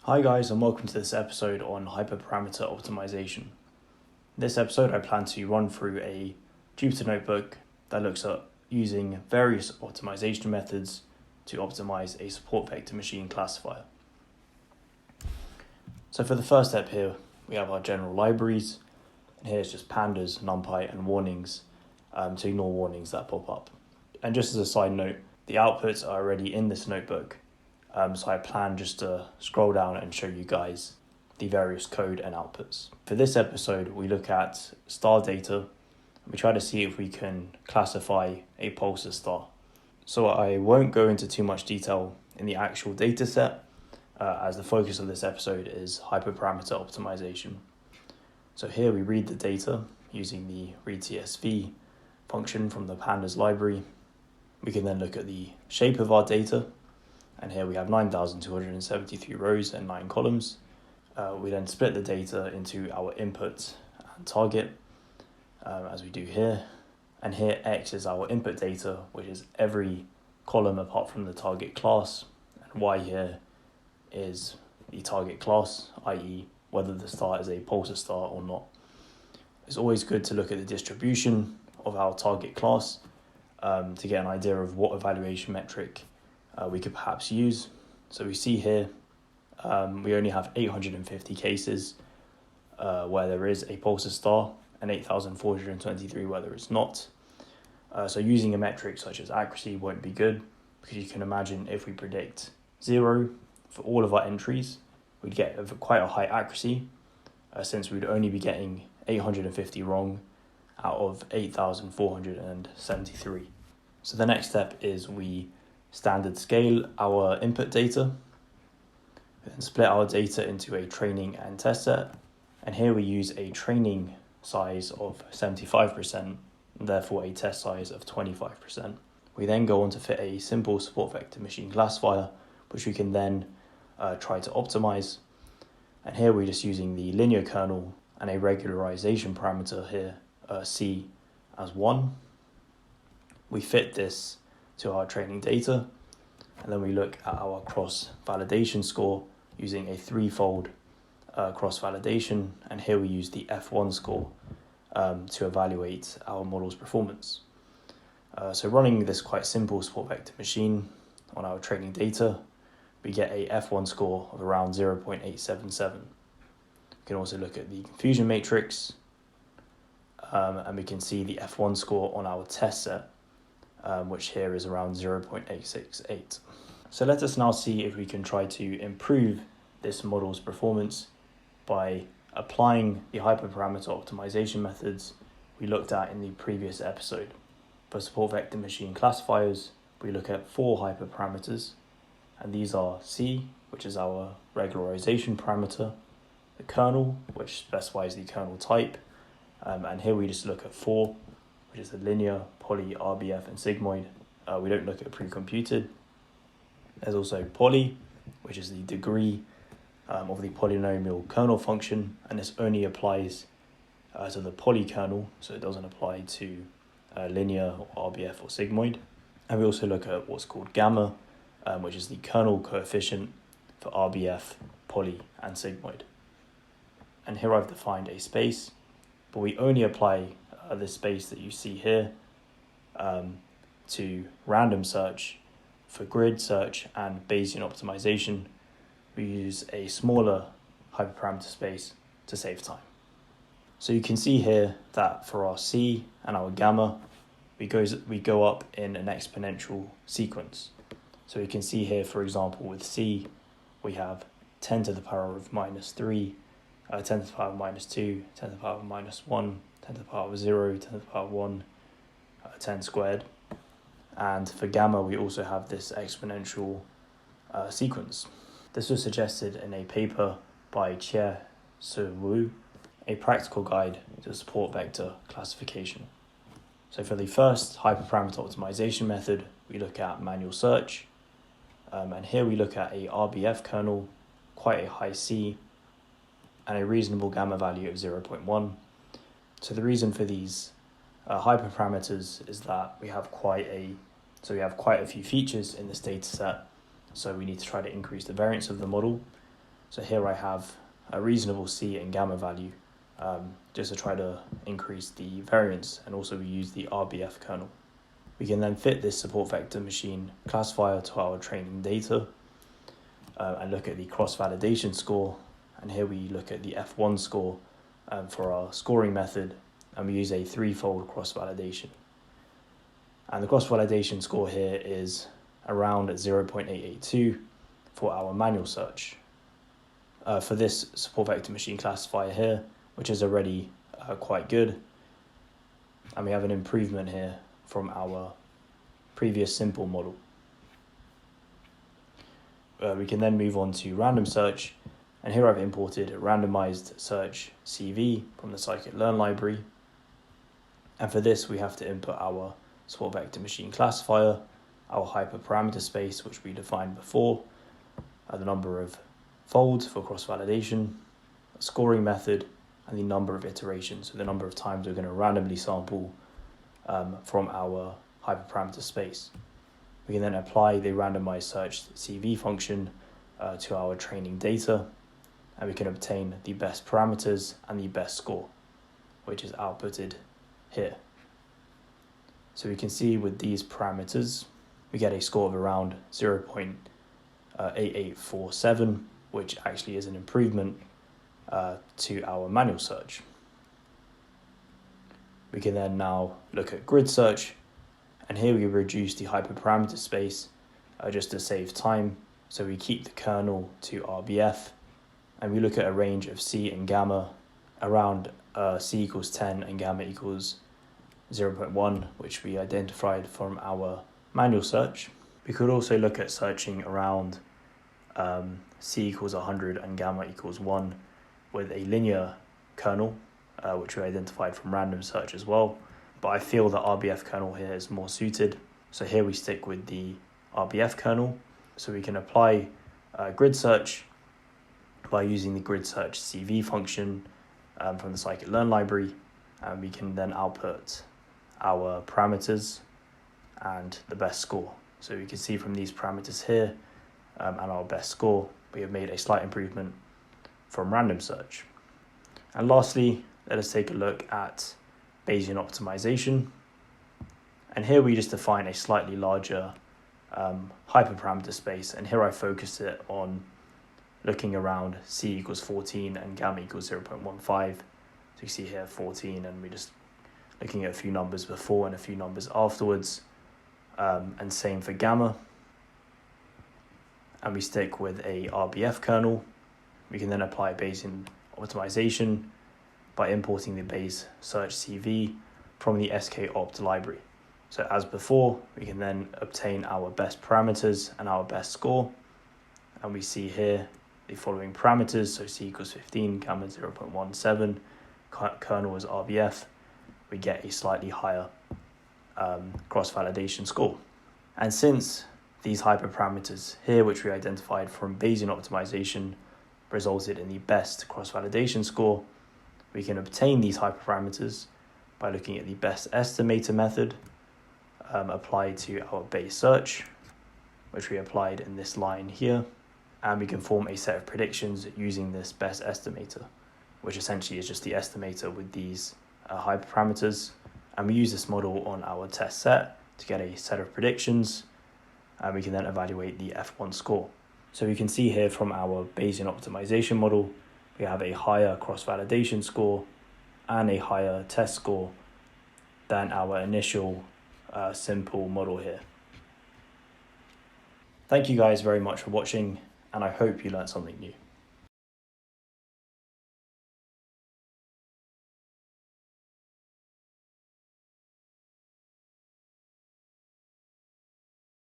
Hi guys, and welcome to this episode on Hyperparameter Optimization. In this episode I plan to run through a Jupyter notebook that looks at using various optimization methods to optimize a support vector machine classifier. So for the first step here, we have our general libraries, and here's just pandas, numpy, and warnings to ignore warnings that pop up. And just as a side note, the outputs are already in this notebook, so I plan just to scroll down and show you guys the various code and outputs. For this episode, we look at star data, and we try to see if we can classify a pulsar star. So I won't go into too much detail in the actual data set, as the focus of this episode is hyperparameter optimization. So here we read the data using the readCSV function from the pandas library. We can then look at the shape of our data, and here we have 9,273 rows and 9 columns. We then split the data into our input and target, as we do here. And here X is our input data, which is every column apart from the target class. And Y here is the target class, i.e. whether the star is a pulsar star or not. It's always good to look at the distribution of our target class to get an idea of what evaluation metric we could perhaps use. So we see here we only have 850 cases where there is a pulsar star and 8,423 where there is not. So using a metric such as accuracy won't be good, because you can imagine if we predict 0 for all of our entries, we'd get quite a high accuracy since we'd only be getting 850 wrong out of 8,473. So the next step is we standard scale our input data, then split our data into a training and test set. And here we use a training size of 75%, and therefore a test size of 25%. We then go on to fit a simple support vector machine classifier, which we can then try to optimize. And here we're just using the linear kernel and a regularization parameter here, C, as 1. We fit this to our training data, and then we look at our cross-validation score using a threefold cross-validation, and here we use the F1 score to evaluate our model's performance. So running this quite simple support vector machine on our training data, we get a F1 score of around 0.877. We can also look at the confusion matrix, and we can see the F1 score on our test set, which here is around 0.868. So let us now see if we can try to improve this model's performance by applying the hyperparameter optimization methods we looked at in the previous episode. For support vector machine classifiers, we look at 4 hyperparameters, and these are C, which is our regularization parameter, the kernel, which specifies the kernel type, and here we just look at 4, which is the linear, poly, RBF, and sigmoid. We don't look at pre-computed. There's also poly, which is the degree of the polynomial kernel function, and this only applies to the poly kernel, so it doesn't apply to linear or RBF or sigmoid. And we also look at what's called gamma, which is the kernel coefficient for RBF, poly, and sigmoid. And here I've defined a space, but we only apply this space that you see here to random search. For grid search and Bayesian optimization, we use a smaller hyperparameter space to save time. So you can see here that for our C and our gamma, we go up in an exponential sequence. So you can see here, for example, with C, we have 10 to the power of minus 3, 10 to the power of minus 2, 10 to the power of minus 1, 10 to the power of 0, 10 to the power of 1, 10 squared. And for gamma, we also have this exponential sequence. This was suggested in a paper by Chia Su Wu, a practical guide to support vector classification. So for the first hyperparameter optimization method, we look at manual search. And here we look at a RBF kernel, quite a high C, and a reasonable gamma value of 0.1. So the reason for these hyperparameters is that we have quite a few features in this data set, so we need to try to increase the variance of the model. So here I have a reasonable C and gamma value, just to try to increase the variance, and also we use the RBF kernel. We can then fit this support vector machine classifier to our training data and look at the cross-validation score. And here we look at the F1 score for our scoring method, and we use a threefold cross-validation. And the cross-validation score here is around 0.882 for our manual search. For this support vector machine classifier here, which is already quite good, and we have an improvement here from our previous simple model. We can then move on to random search, and here I've imported a randomized search CV from the scikit-learn library. And for this we have to input our support vector machine classifier, our hyperparameter space, which we defined before, the number of folds for cross-validation, a scoring method, and the number of iterations, so the number of times we're going to randomly sample from our hyperparameter space. We can then apply the randomized search CV function to our training data, and we can obtain the best parameters and the best score, which is outputted here. So we can see with these parameters, we get a score of around 0.8847, which actually is an improvement to our manual search. We can then now look at grid search, and here we reduce the hyperparameter space just to save time. So we keep the kernel to RBF, and we look at a range of C and gamma around C equals 10 and gamma equals 0.1, which we identified from our manual search. We could also look at searching around C equals 100 and gamma equals 1 with a linear kernel, which we identified from random search as well. But I feel the RBF kernel here is more suited. So here we stick with the RBF kernel. So we can apply grid search by using the grid search CV function from the scikit-learn library. And we can then output our parameters and the best score. So we can see from these parameters here and our best score, we have made a slight improvement from random search. And lastly, let us take a look at Bayesian optimization. And here we just define a slightly larger hyperparameter space. And here I focus it on looking around C equals 14 and gamma equals 0.15. So you see here 14, and we're just looking at a few numbers before and a few numbers afterwards. And same for gamma. And we stick with a RBF kernel. We can then apply Bayesian optimization by importing the Bayes search CV from the skopt library. So as before, we can then obtain our best parameters and our best score. And we see here the following parameters. So C equals 15, gamma 0.17, kernel is RBF. We get a slightly higher cross-validation score. And since these hyperparameters here, which we identified from Bayesian optimization, resulted in the best cross-validation score, we can obtain these hyperparameters by looking at the best estimator method applied to our Bayes search, which we applied in this line here. And we can form a set of predictions using this best estimator, which essentially is just the estimator with these hyperparameters. And we use this model on our test set to get a set of predictions, and we can then evaluate the F1 score. So we can see here from our Bayesian optimization model, we have a higher cross-validation score and a higher test score than our initial simple model here. Thank you guys very much for watching, and I hope you learned something new.